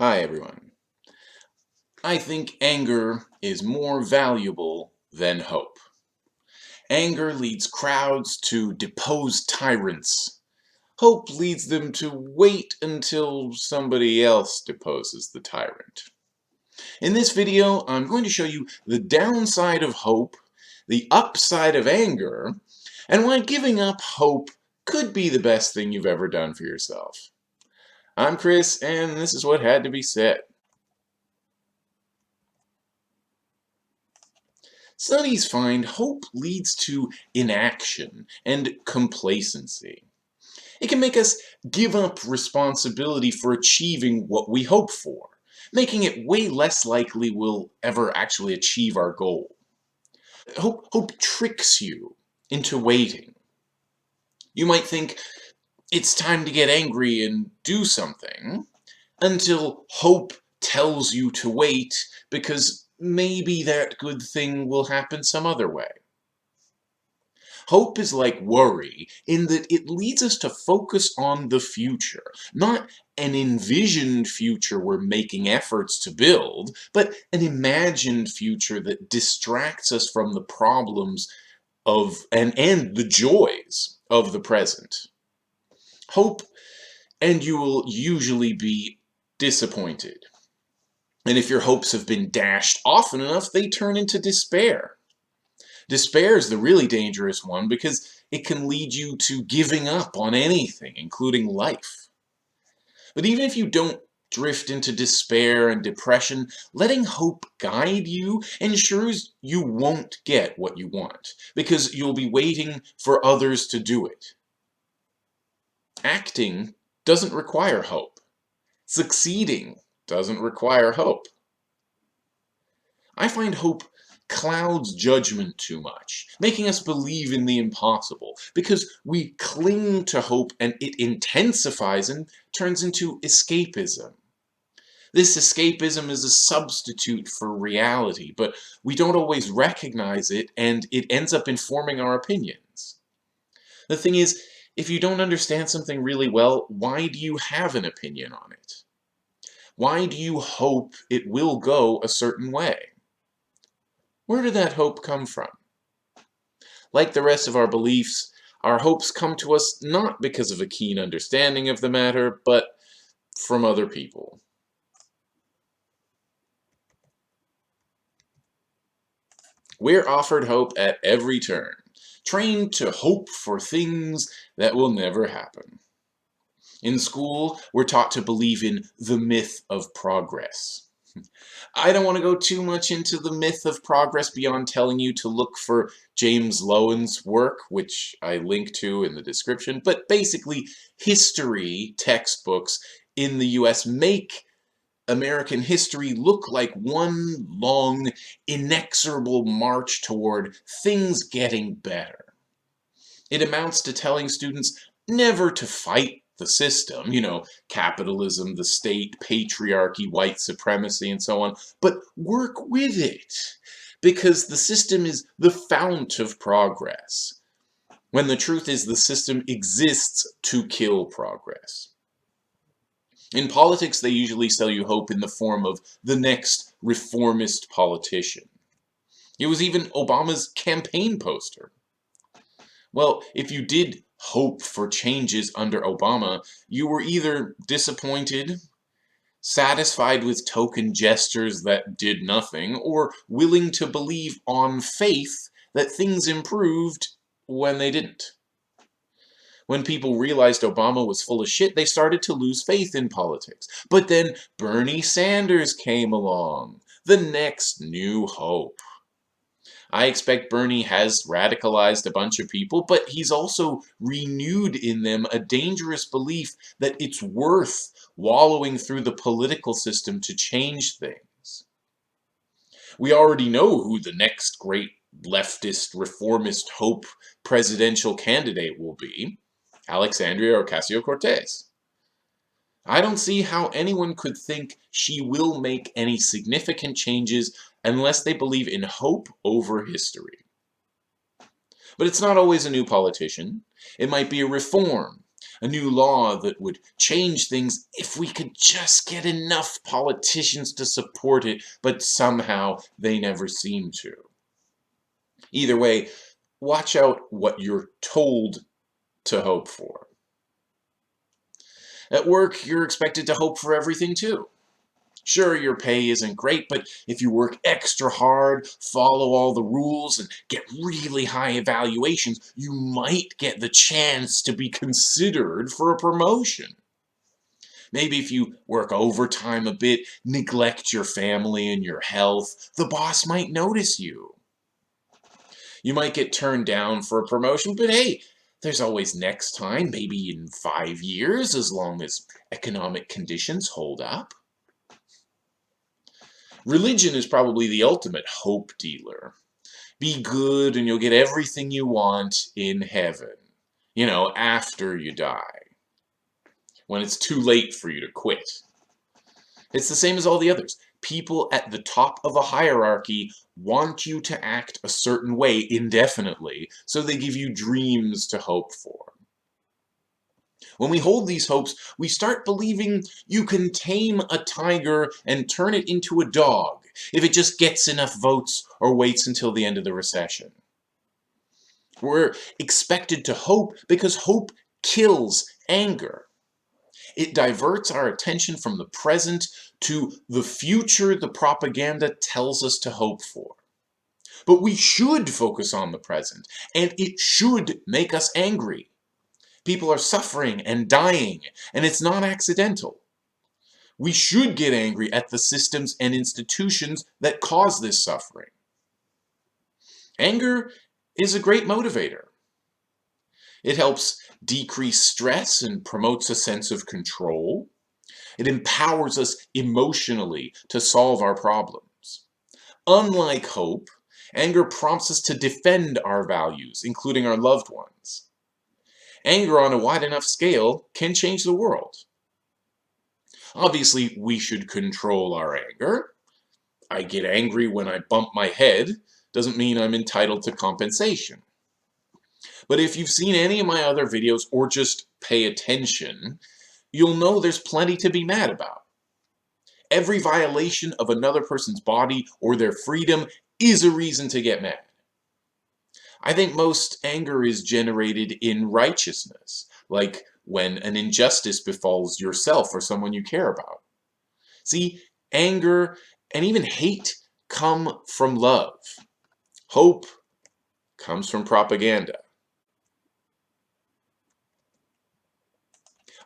Hi everyone. I think anger is more valuable than hope. Anger leads crowds to depose tyrants. Hope leads them to wait until somebody else deposes the tyrant. In this video, I'm going to show you the downside of hope, the upside of anger, and why giving up hope could be the best thing you've ever done for yourself. I'm Chris, and this is what had to be said. Studies find hope leads to inaction and complacency. It can make us give up responsibility for achieving what we hope for, making it way less likely we'll ever actually achieve our goal. Hope tricks you into waiting. You might think it's time to get angry and do something, until hope tells you to wait because maybe that good thing will happen some other way. Hope is like worry in that it leads us to focus on the future, not an envisioned future we're making efforts to build, but an imagined future that distracts us from the problems of and the joys of the present. Hope, and you will usually be disappointed. And if your hopes have been dashed often enough, they turn into despair. Despair is the really dangerous one because it can lead you to giving up on anything, including life. But even if you don't drift into despair and depression, letting hope guide you ensures you won't get what you want, because you'll be waiting for others to do it. Acting doesn't require hope. Succeeding doesn't require hope. I find hope clouds judgment too much, making us believe in the impossible, because we cling to hope and it intensifies and turns into escapism. This escapism is a substitute for reality, but we don't always recognize it, and it ends up informing our opinions. The thing is, if you don't understand something really well, why do you have an opinion on it? Why do you hope it will go a certain way? Where did that hope come from? Like the rest of our beliefs, our hopes come to us not because of a keen understanding of the matter, but from other people. We're offered hope at every turn, trained to hope for things that will never happen. In school, we're taught to believe in the myth of progress. I don't want to go too much into the myth of progress beyond telling you to look for James Lowen's work, which I link to in the description, but basically history textbooks in the US make American history look like one long, inexorable march toward things getting better. It amounts to telling students never to fight the system, capitalism, the state, patriarchy, white supremacy, and so on, but work with it, because the system is the fount of progress, when the truth is the system exists to kill progress. In politics, they usually sell you hope in the form of the next reformist politician. It was even Obama's campaign poster. Well, if you did hope for changes under Obama, you were either disappointed, satisfied with token gestures that did nothing, or willing to believe on faith that things improved when they didn't. When people realized Obama was full of shit, they started to lose faith in politics. But then Bernie Sanders came along, the next new hope. I expect Bernie has radicalized a bunch of people, but he's also renewed in them a dangerous belief that it's worth wallowing through the political system to change things. We already know who the next great leftist, reformist hope presidential candidate will be: Alexandria Ocasio-Cortez. I don't see how anyone could think she will make any significant changes unless they believe in hope over history. But it's not always a new politician. It might be a reform, A new law that would change things if we could just get enough politicians to support it, but somehow they never seem to. Either way, watch out what you're told to hope for. At work, you're expected to hope for everything too. Sure, your pay isn't great, but if you work extra hard, follow all the rules, and get really high evaluations, you might get the chance to be considered for a promotion. Maybe if you work overtime a bit, neglect your family and your health, the boss might notice you. You might get turned down for a promotion, but hey, there's always next time, maybe in 5 years, as long as economic conditions hold up. Religion is probably the ultimate hope dealer. Be good and you'll get everything you want in heaven. After you die. When it's too late for you to quit. It's the same as all the others. People at the top of a hierarchy want you to act a certain way indefinitely, so they give you dreams to hope for. When we hold these hopes, we start believing you can tame a tiger and turn it into a dog if it just gets enough votes or waits until the end of the recession. We're expected to hope because hope kills anger. It diverts our attention from the present to the future the propaganda tells us to hope for. But we should focus on the present, and it should make us angry. People are suffering and dying, and it's not accidental. We should get angry at the systems and institutions that cause this suffering. Anger is a great motivator. It helps decrease stress and promotes a sense of control. It empowers us emotionally to solve our problems. Unlike hope, anger prompts us to defend our values, including our loved ones. Anger on a wide enough scale can change the world. Obviously, we should control our anger. I get angry when I bump my head. Doesn't mean I'm entitled to compensation. But if you've seen any of my other videos or just pay attention, you'll know there's plenty to be mad about. Every violation of another person's body or their freedom is a reason to get mad. I think most anger is generated in righteousness, like when an injustice befalls yourself or someone you care about. See, anger and even hate come from love. Hope comes from propaganda.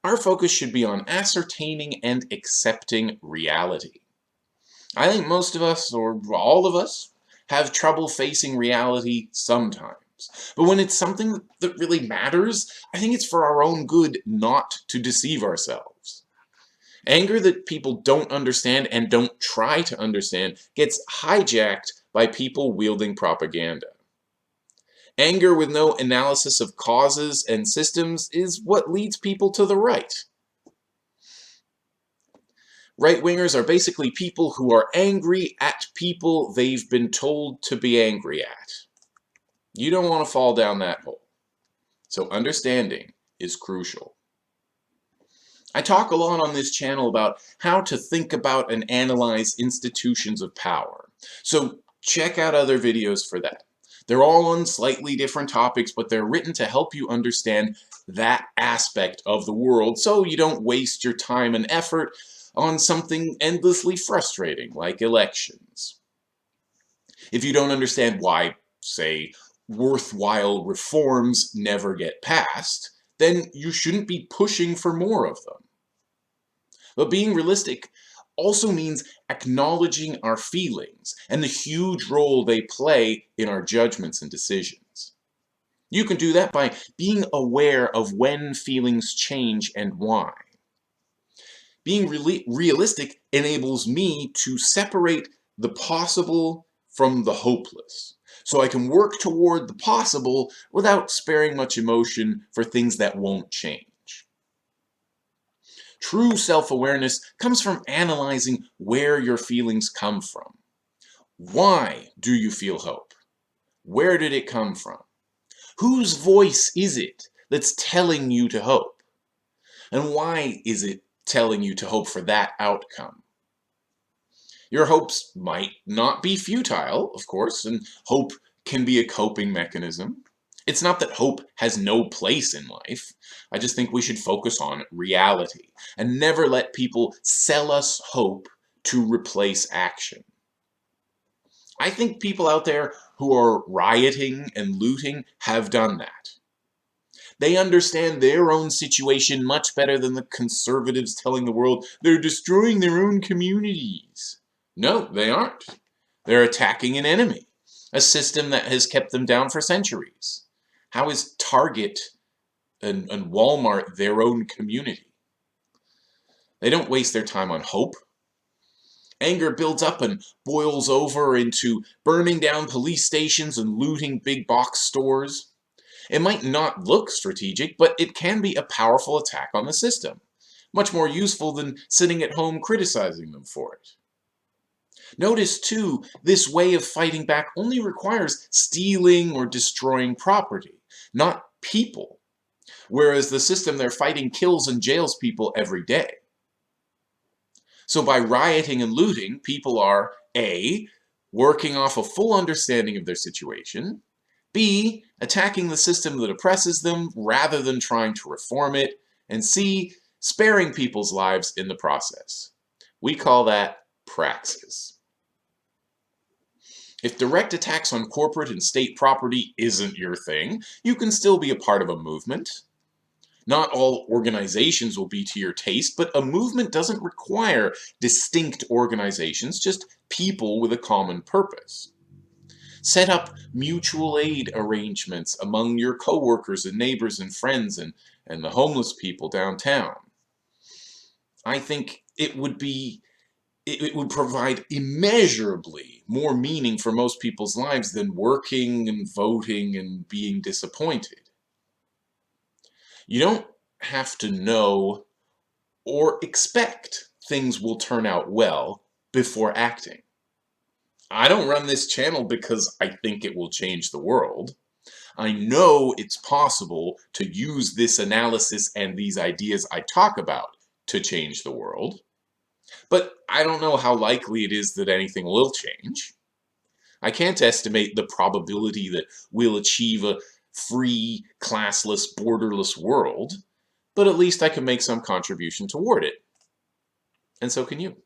Our focus should be on ascertaining and accepting reality. I think most of us, or all of us, have trouble facing reality sometimes. But when it's something that really matters, I think it's for our own good not to deceive ourselves. Anger that people don't understand and don't try to understand gets hijacked by people wielding propaganda. Anger with no analysis of causes and systems is what leads people to the right. Right-wingers are basically people who are angry at people they've been told to be angry at. You don't want to fall down that hole. So understanding is crucial. I talk a lot on this channel about how to think about and analyze institutions of power. So check out other videos for that. They're all on slightly different topics, but they're written to help you understand that aspect of the world so you don't waste your time and effort on something endlessly frustrating like elections. If you don't understand why, say, worthwhile reforms never get passed, then you shouldn't be pushing for more of them. But being realistic also means acknowledging our feelings and the huge role they play in our judgments and decisions. You can do that by being aware of when feelings change and why. Being realistic enables me to separate the possible from the hopeless, so I can work toward the possible without sparing much emotion for things that won't change. True self-awareness comes from analyzing where your feelings come from. Why do you feel hope? Where did it come from? Whose voice is it that's telling you to hope? And why is it telling you to hope for that outcome? Your hopes might not be futile, of course, and hope can be a coping mechanism. It's not that hope has no place in life. I just think we should focus on reality and never let people sell us hope to replace action. I think people out there who are rioting and looting have done that. They understand their own situation much better than the conservatives telling the world they're destroying their own communities. No, they aren't. They're attacking an enemy, a system that has kept them down for centuries. How is Target and Walmart their own community? They don't waste their time on hope. Anger builds up and boils over into burning down police stations and looting big box stores. It might not look strategic, but it can be a powerful attack on the system. Much more useful than sitting at home criticizing them for it. Notice, too, this way of fighting back only requires stealing or destroying property, not people, whereas the system they're fighting kills and jails people every day. So by rioting and looting, people are A, working off a full understanding of their situation, B, attacking the system that oppresses them rather than trying to reform it, and C, sparing people's lives in the process. We call that praxis. If direct attacks on corporate and state property isn't your thing, you can still be a part of a movement. Not all organizations will be to your taste, but a movement doesn't require distinct organizations, just people with a common purpose. Set up mutual aid arrangements among your coworkers and neighbors and friends and the homeless people downtown. I think it would provide immeasurably more meaning for most people's lives than working and voting and being disappointed. You don't have to know or expect things will turn out well before acting. I don't run this channel because I think it will change the world. I know it's possible to use this analysis and these ideas I talk about to change the world, but I don't know how likely it is that anything will change. I can't estimate the probability that we'll achieve a free, classless, borderless world, but at least I can make some contribution toward it. And so can you.